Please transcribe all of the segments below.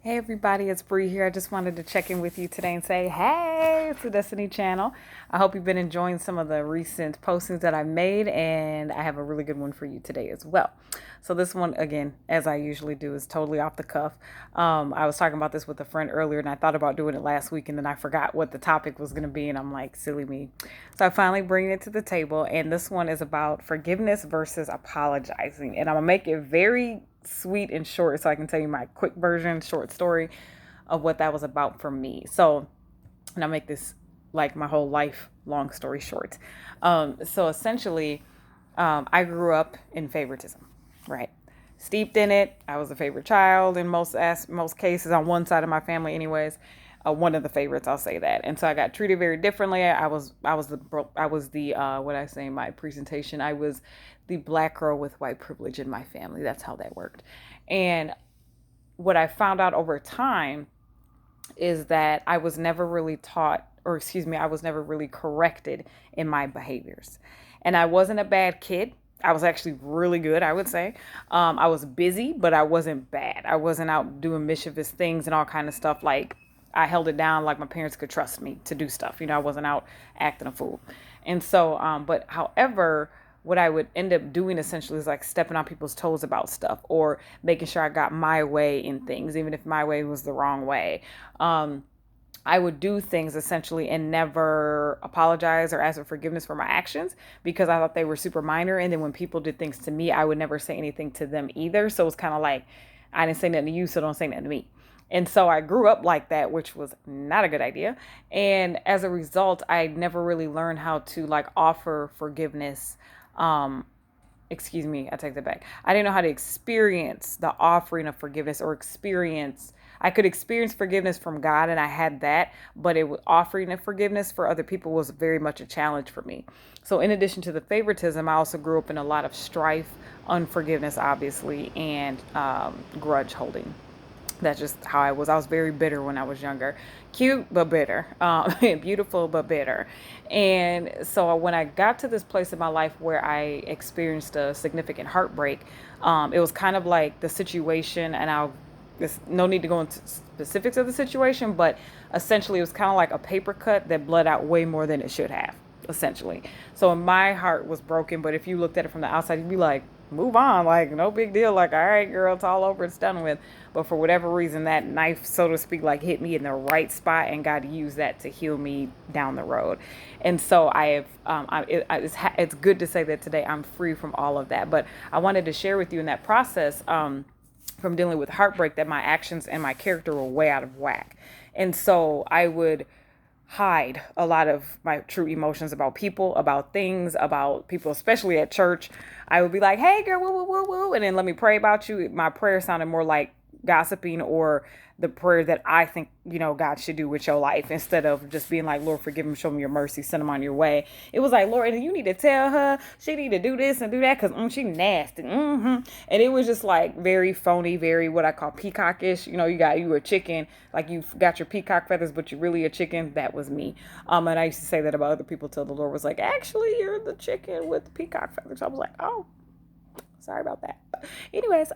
Hey everybody, it's Bree here. I just wanted to check in with you today and say, hey, it's the Destiny channel. I hope you've been enjoying some of the recent postings that I've made, and I have a really good one for you today as well. So this one, again, as I usually do, is totally off the cuff. I was talking about this with a friend earlier, and I thought about doing it last week, and then I forgot what the topic was going to be, and I'm like, silly me. So I finally bring it to the table, and this one is about forgiveness versus apologizing, and I'm gonna make it very sweet and short so I can tell you my quick version, short story of what that was about for me. So, and I'll make this like my whole life long story short. So essentially, I grew up in favoritism, right? Steeped in it. I was a favorite child in most cases on one side of my family, anyways. One of the favorites, I'll say that. And so I got treated very differently. I was the what I say in my presentation. I was the black girl with white privilege in my family. That's how that worked. And what I found out over time is that I was never really taught, or excuse me, I was never really corrected in my behaviors. And I wasn't a bad kid. I was actually really good, I would say. I was busy, but I wasn't bad. I wasn't out doing mischievous things and all kind of stuff. Like I held it down, like my parents could trust me to do stuff. I wasn't out acting a fool. And so, but however, what I would end up doing essentially is like stepping on people's toes about stuff or making sure I got my way in things, even if my way was the wrong way. I would do things essentially and never apologize or ask for forgiveness for my actions because I thought they were super minor. And then when people did things to me, I would never say anything to them either. So it's kind of like, I didn't say nothing to you, so don't say nothing to me. And so I grew up like that, which was not a good idea. And as a result, I never really learned how to like offer forgiveness. Um, Excuse me, I take that back. I didn't know how to experience the offering of forgiveness or experience. I could experience forgiveness from God, and I had that, but it was offering of forgiveness for other people was very much a challenge for me. So, in addition to the favoritism, I also grew up in a lot of strife, unforgiveness, obviously, and grudge holding. That's just how I was. I was very bitter when I was younger. Cute, but bitter. Beautiful, but bitter. And so when I got to this place in my life where I experienced a significant heartbreak, it was kind of like the situation, and there's no need to go into specifics of the situation, but essentially it was kind of like a paper cut that bled out way more than it should have, essentially. So my heart was broken, but if you looked at it from the outside, you'd be like, move on, like no big deal, like all right girl, it's all over, it's done with. But for whatever reason, that knife, so to speak, like hit me in the right spot, and God used that to heal me down the road. And so I have it's good to say that today I'm free from all of that. But I wanted to share with you in that process, from dealing with heartbreak, that my actions and my character were way out of whack. And so I would hide a lot of my true emotions about people, about things, about people, especially at church. I would be like, hey girl, woo, woo, woo, woo, and then let me pray about you. My prayer sounded more like gossiping or the prayer that I think, God should do with your life, instead of just being like, Lord, forgive him, show me your mercy, send him on your way. It was like, Lord, you need to tell her she need to do this and do that because she nasty. And it was just like very phony, very what I call peacockish. You a chicken, like you got your peacock feathers, but you're really a chicken. That was me. And I used to say that about other people till the Lord was like, actually, you're the chicken with the peacock feathers. I was like, oh, sorry about that. But anyways,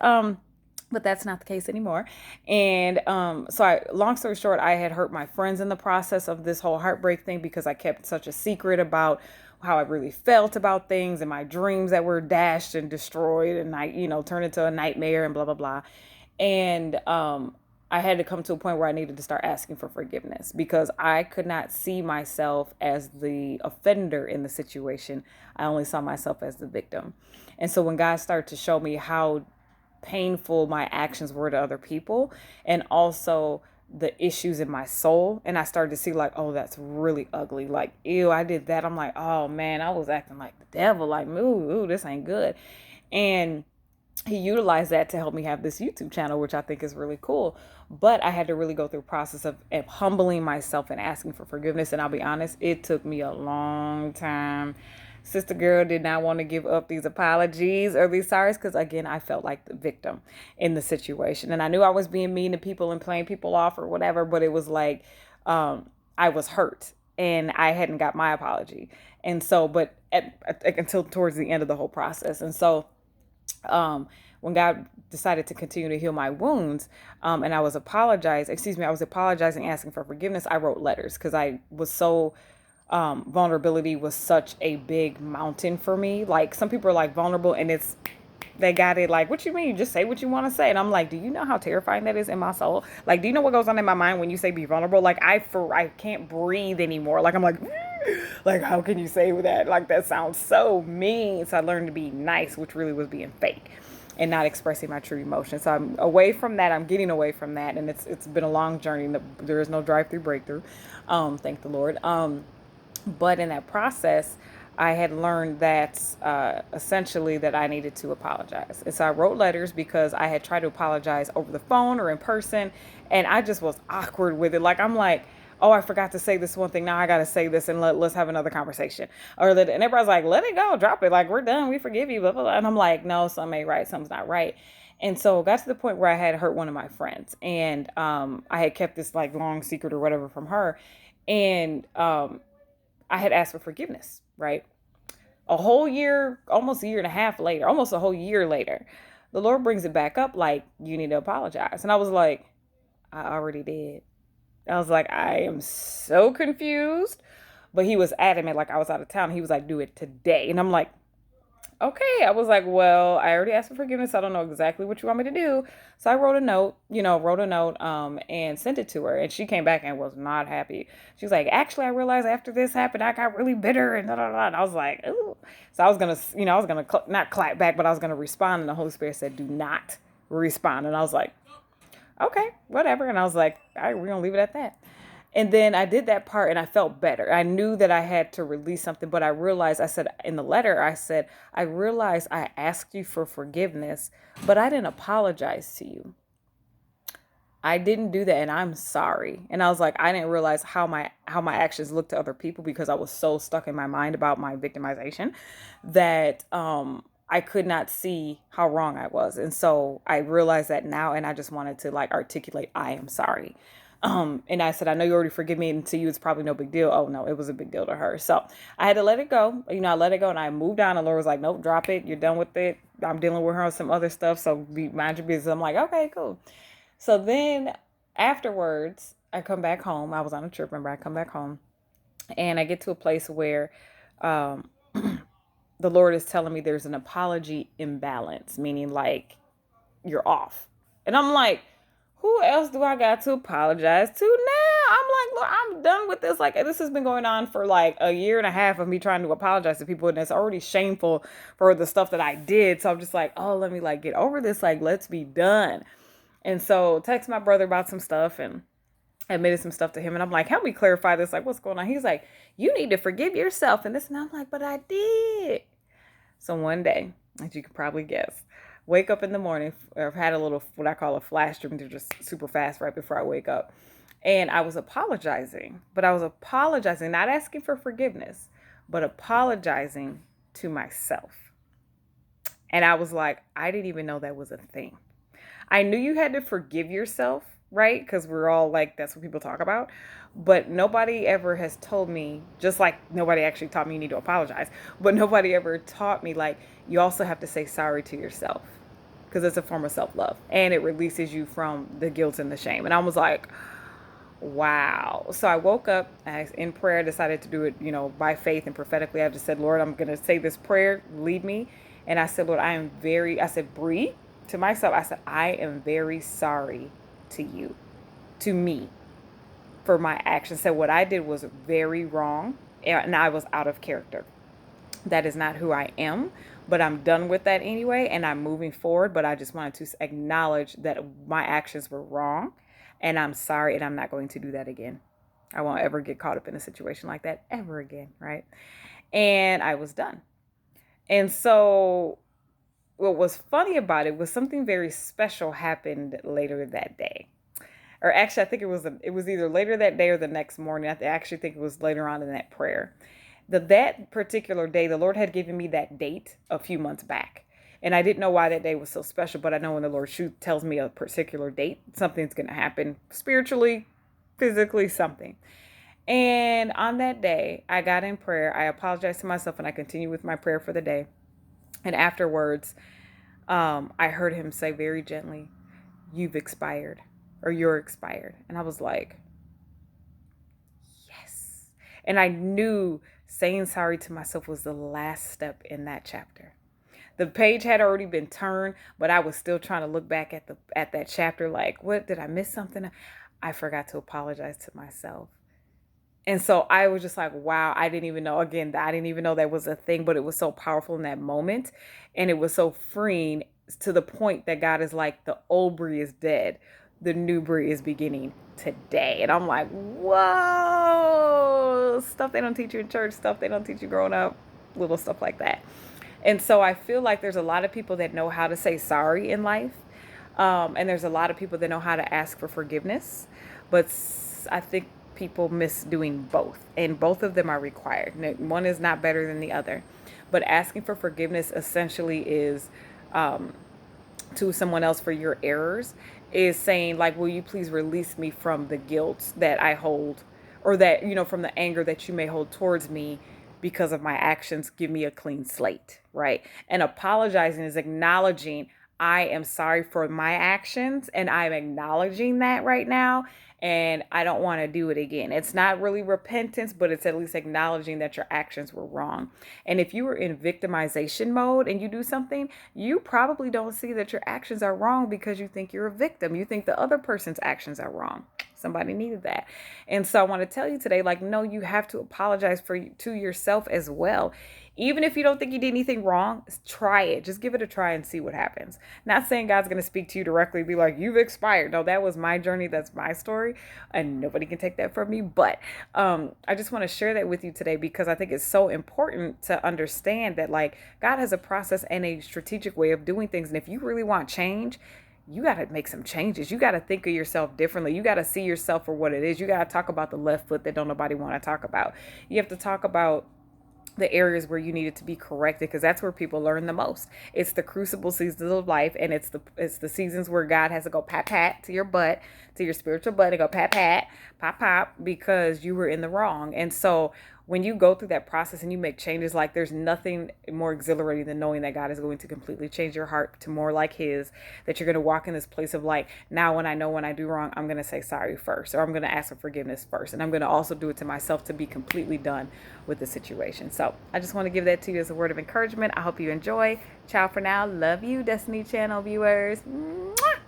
but that's not the case anymore. And long story short, I had hurt my friends in the process of this whole heartbreak thing because I kept such a secret about how I really felt about things and my dreams that were dashed and destroyed and turned into a nightmare and blah, blah, blah. And I had to come to a point where I needed to start asking for forgiveness because I could not see myself as the offender in the situation. I only saw myself as the victim. And so when God started to show me how painful my actions were to other people, and also the issues in my soul, and I started to see like, oh, that's really ugly, like ew, I did that. I'm like, oh man, I was acting like the devil, like ooh, this ain't good. And he utilized that to help me have this YouTube channel, which I think is really cool. But I had to really go through a process of humbling myself and asking for forgiveness. And I'll be honest, it took me a long time. Sister girl did not want to give up these apologies or these sorries because, again, I felt like the victim in the situation. And I knew I was being mean to people and playing people off or whatever, but it was like I was hurt and I hadn't got my apology. And so, but until towards the end of the whole process. And so, um, when God decided to continue to heal my wounds, and I was apologizing, asking for forgiveness, I wrote letters because I was so vulnerability was such a big mountain for me. Like some people are like vulnerable and they got it like, what you mean? You just say what you want to say. And I'm like, do you know how terrifying that is in my soul? Like, do you know what goes on in my mind when you say be vulnerable? Like I can't breathe anymore. Like I'm like how can you say that? Like that sounds so mean. So I learned to be nice, which really was being fake and not expressing my true emotions. So I'm away from that. I'm getting away from that. And it's been a long journey. There is no drive-through breakthrough. Thank the Lord. But in that process, I had learned that essentially that I needed to apologize. And so I wrote letters because I had tried to apologize over the phone or in person. And I just was awkward with it. Like, I'm like, oh, I forgot to say this one thing. Now I got to say this and let's have another conversation. And everybody's like, let it go, drop it. Like, we're done. We forgive you. Blah, blah, blah. And I'm like, no, something ain't right. Something's not right. And so it got to the point where I had hurt one of my friends. And I had kept this like long secret or whatever from her. And I had asked for forgiveness, right? A whole year, almost a year and a half later, almost a whole year later, the Lord brings it back up like, you need to apologize. And I was like, I already did. I was like, I am so confused. But he was adamant, like I was out of town. He was like, do it today. And I'm like, okay. I was like, well, I already asked for forgiveness. I don't know exactly what you want me to do. So I wrote a note, and sent it to her. And she came back and was not happy. She was like, actually, I realized after this happened, I got really bitter and da da da. And I was like, ooh. So I was gonna, not clap back, but I was gonna respond. And the Holy Spirit said, do not respond. And I was like, okay, whatever. And I was like, all right, we're gonna leave it at that. And then I did that part and I felt better. I knew that I had to release something, but I realized, I said in the letter, I realized I asked you for forgiveness, but I didn't apologize to you. I didn't do that and I'm sorry. And I was like, I didn't realize how my actions looked to other people because I was so stuck in my mind about my victimization that I could not see how wrong I was. And so I realized that now and I just wanted to like articulate I am sorry. And I said, I know you already forgive me, and to you, it's probably no big deal. Oh no, it was a big deal to her. So I had to let it go. I let it go and I moved on. And Laura was like, nope, drop it. You're done with it. I'm dealing with her on some other stuff. So be mind your business. I'm like, okay, cool. So then afterwards, I come back home. I was on a trip, remember? I come back home and I get to a place where um, the Lord is telling me there's an apology imbalance, meaning like you're off. And I'm like, who else do I got to apologize to now? I'm like, look, I'm done with this. Like, this has been going on for like a year and a half of me trying to apologize to people, and it's already shameful for the stuff that I did. So I'm just like, oh, let me like get over this. Like, let's be done. And so text my brother about some stuff and admitted some stuff to him. And I'm like, help me clarify this. Like, what's going on? He's like, you need to forgive yourself. And this, and I'm like, but I did. So one day, as you could probably guess, wake up in the morning, or I've had a little, what I call a flash dream. They're just super fast right before I wake up. And I was apologizing, not asking for forgiveness, but apologizing to myself. And I was like, I didn't even know that was a thing. I knew you had to forgive yourself, right? Because we're all like, that's what people talk about. But nobody ever has told me, just like nobody actually taught me you need to apologize, but nobody ever taught me, like, you also have to say sorry to yourself because it's a form of self love and it releases you from the guilt and the shame. And I was like, wow. So I woke up, I, in prayer, decided to do it, by faith and prophetically. I just said, Lord, I'm going to say this prayer, lead me. And I said, Lord, I said, breathe to myself. I said, I am very sorry to you, to me, for my actions. So what I did was very wrong and I was out of character. That is not who I am, but I'm done with that anyway. And I'm moving forward, but I just wanted to acknowledge that my actions were wrong and I'm sorry. And I'm not going to do that again. I won't ever get caught up in a situation like that ever again. Right. And I was done. And so what was funny about it was something very special happened later that day. Or actually, I think it was either later that day or the next morning. I actually think it was later on in that prayer. That particular day, the Lord had given me that date a few months back. And I didn't know why that day was so special, but I know when the Lord tells me a particular date, something's going to happen spiritually, physically, something. And on that day, I got in prayer. I apologized to myself and I continued with my prayer for the day. And afterwards, I heard him say very gently, "You've expired," or "You're expired." And I was like, yes. And I knew saying sorry to myself was the last step in that chapter. The page had already been turned, but I was still trying to look back at that chapter like, what, did I miss something? I forgot to apologize to myself. And so I was just like, wow, I didn't even know, again, I didn't even know that was a thing, but it was so powerful in that moment. And it was so freeing to the point that God is like, the old Brie is dead. The new Brie is beginning today. And I'm like, whoa, stuff they don't teach you in church, stuff they don't teach you growing up, little stuff like that. And so I feel like there's a lot of people that know how to say sorry in life. And there's a lot of people that know how to ask for forgiveness. But I think people miss doing both. And both of them are required. One is not better than the other. But asking for forgiveness essentially is to someone else for your errors, is saying like, will you please release me from the guilt that I hold, or that, from the anger that you may hold towards me because of my actions. Give me a clean slate, right? And apologizing is acknowledging, I am sorry for my actions and I'm acknowledging that right now, and I don't want to do it again. It's not really repentance, but it's at least acknowledging that your actions were wrong. And if you were in victimization mode and you do something, you probably don't see that your actions are wrong because you think you're a victim. You think the other person's actions are wrong. Somebody needed that. And so I want to tell you today, like, no, you have to apologize to yourself as well. Even if you don't think you did anything wrong, try it. Just give it a try and see what happens. Not saying God's going to speak to you directly, be like, you've expired. No, that was my journey. That's my story. And nobody can take that from me. But I just want to share that with you today because I think it's so important to understand that, like, God has a process and a strategic way of doing things. And if you really want change, you got to make some changes. You got to think of yourself differently. You got to see yourself for what it is. You got to talk about the left foot that don't nobody want to talk about. You have to talk about the areas where you needed to be corrected, because that's where people learn the most. It's the crucible seasons of life, and it's the seasons where God has to go pat pat to your butt, to your spiritual butt, and go pat pat pop pop, because you were in the wrong. And so when you go through that process and you make changes, like, there's nothing more exhilarating than knowing that God is going to completely change your heart to more like his, that you're going to walk in this place of like, now when I know when I do wrong, I'm going to say sorry first, or I'm going to ask for forgiveness first. And I'm going to also do it to myself to be completely done with the situation. So I just want to give that to you as a word of encouragement. I hope you enjoy. Ciao for now. Love you, Destiny Channel viewers. Mwah!